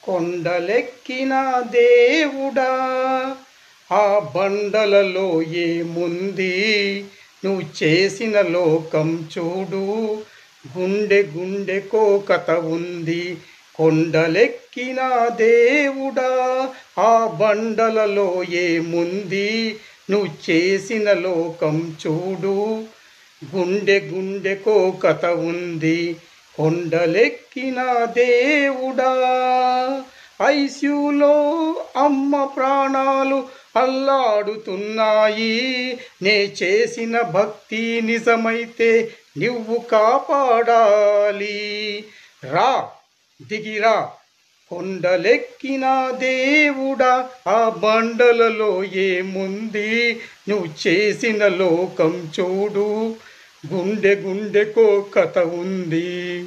కొండలెక్కిన దేవుడా ఆ బండలలో ఏముంది? నువ్వు చేసిన లోకం చూడు, గుండె గుండెకో కథ ఉంది. కొండలెక్కిన దేవుడా ఆ బండలలో ఏముంది? నువ్వు చేసిన లోకం చూడు, గుండె గుండెకో కథ ఉంది. కొండలెక్కిన దేవుడా ఐసీయూలో అమ్మ ప్రాణాలు అల్లాడుతున్నాయి. నే చేసిన భక్తి నిజమైతే నువ్వు కాపాడాలి. రా దిగిరా కొండలెక్కిన దేవుడా ఆ బండలలో ఏముంది? నువ్వు చేసిన లోకం చూడు, గుండె గుండెకో కథ ఉంది.